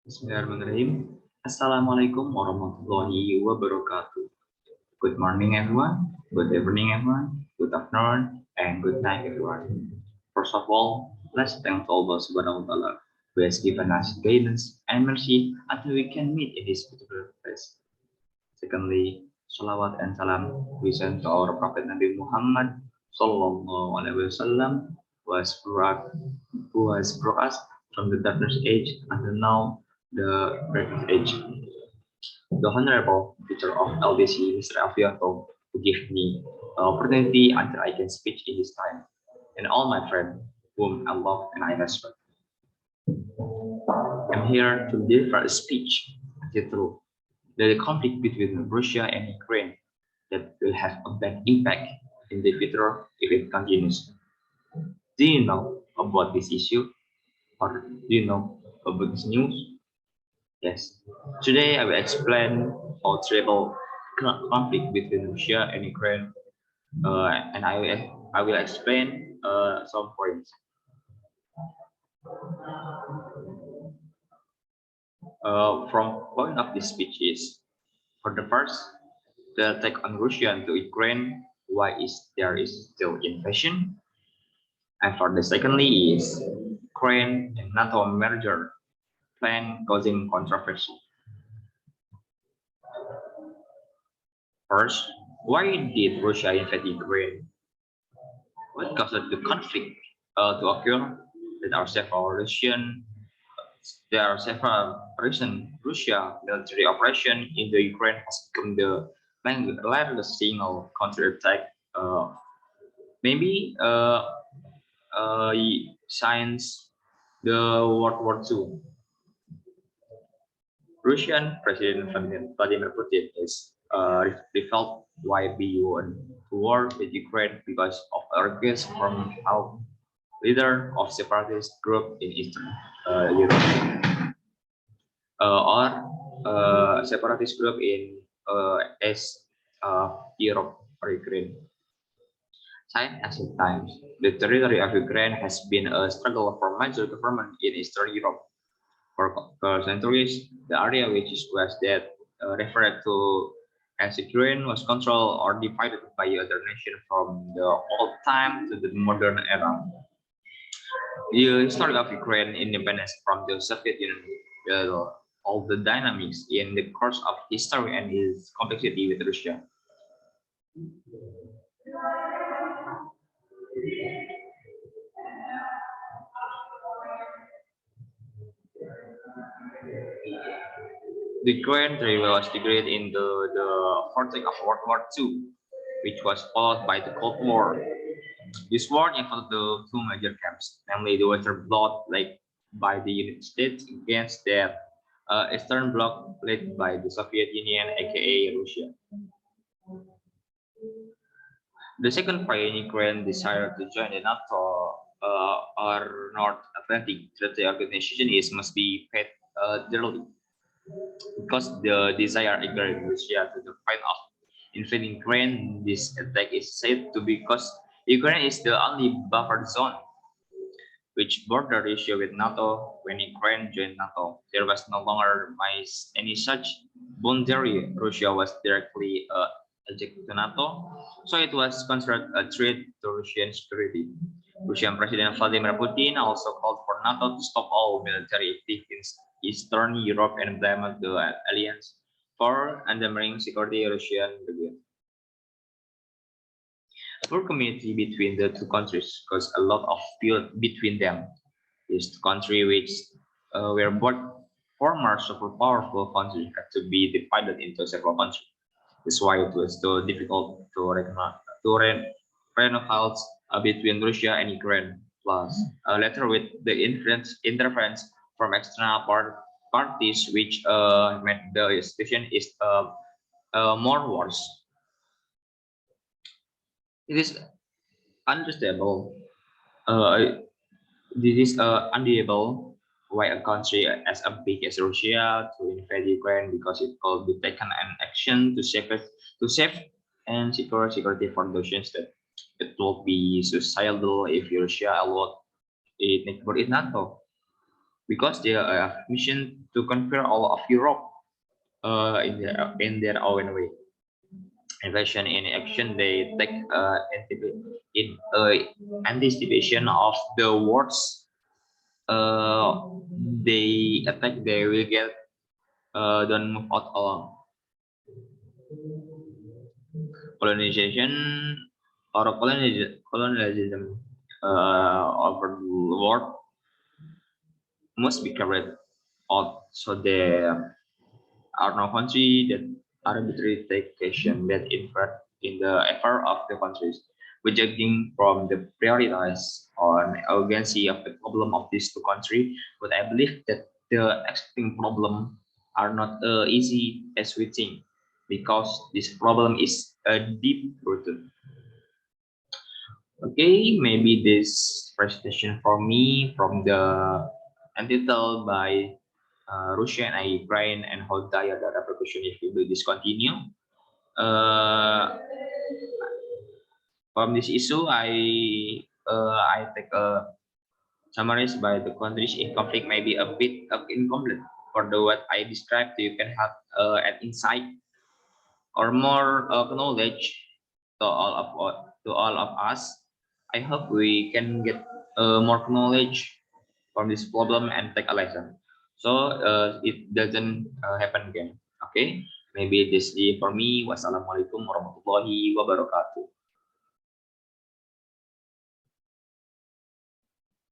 Bismillahirrahmanirrahim. Assalamualaikum warahmatullahi wabarakatuh. Good morning, everyone. Good evening, everyone. Good afternoon, and good night, everyone. First of all, let's thank Allah Subhanahu wa Taala who has given us guidance and mercy until we can meet in this beautiful place. Secondly, salawat and salam we send to our Prophet Nabi Muhammad Sallallahu Alaihi Wasallam who has brought us from the darkness age until now the brightest age. The Honorable Teacher of LBC, Mr. Alfiato, who give me the opportunity until I can speak in this time, and all my friends whom I love and I respect. I'm here to deliver a speech the truth that the conflict between Russia and Ukraine that will have a bad impact in the future if it continues. Do you know about this issue or do you know about this news? Yes. Today I will explain how tribal conflict between Russia and Ukraine, and I will explain some points. From point of this speech is for the first, the attack on Russia to Ukraine. Why is there is still invasion? And for the secondly is Ukraine and NATO merger plan causing controversy. First, why did Russia invade Ukraine? What caused the conflict to occur? There are several Russian, there are several reasons. Russia military operation in the Ukraine has become the largest single counterattack. Maybe since the World War II. Russian President Vladimir Putin is felt why be on war with Ukraine because of a request from our leader of separatist group in Eastern Europe or separatist group in East Europe or Ukraine. Since ancient times, the territory of Ukraine has been a struggle for major government in Eastern Europe. For centuries, the area which was that referred to as Ukraine was controlled or divided by other nations from the old time to the modern era. The history of Ukraine independence from the Soviet Union, all the dynamics in the course of history and its complexity with Russia. The Ukraine was divided into the vortex of World War II, which was followed by the Cold War. This war involved the two major camps, namely the Western Bloc led by the United States against the Eastern Bloc led by the Soviet Union, aka Russia. The second part in Ukraine desired to join the NATO or North Atlantic Treaty Organization is must be paid dearly because the desire ignored Russia to the point of invading Ukraine. This attack is said to be because Ukraine is the only buffer zone which border Russia with NATO. When Ukraine joined NATO, there was no longer any such boundary. Russia was directly ejected to NATO, so it was considered a threat to Russian security. Russian President Vladimir Putin also called for NATO to stop all military activities in Eastern Europe and blamed the alliance for undermining security Russian region. Poor community between the two countries caused a lot of feud between them. These two countries, which were both former super powerful countries, had to be divided into several countries. That's why it was so difficult to renovate between Russia and Ukraine. Plus, later with the interference from external parties, which made the situation is more worse. It is understandable. Uh, this is undeniable why a country as big as Russia to invade Ukraine because it could be taken an action to save and secure security for the that it will be suicidal if Russia allowed it neighbor in NATO. because they have mission to conquer all of Europe in their own way. Invasion in action, they take in anticipation of the wars they attack, they will get don't move out alone. Colonization or colonialism over the world must be carried out, so there are no country that arbitrarily take action that invert in the effort of the countries, but judging from the priorities on urgency of the problem of these two countries. But I believe that the existing problem are not easy as we think, because this problem is deep rooted. Okay, maybe this presentation for me from the entitled by Russia and Ukraine and how dire the repercussion if we will discontinue. Uh, from this issue, I take a summarized by the countries in conflict may be a bit incomplete. For the what I described, you can have an insight or more knowledge to all of us. I hope we can get more knowledge from this problem and take a lesson, so it doesn't happen again. Okay, maybe this is for me. Wassalamualaikum warahmatullahi wabarakatuh.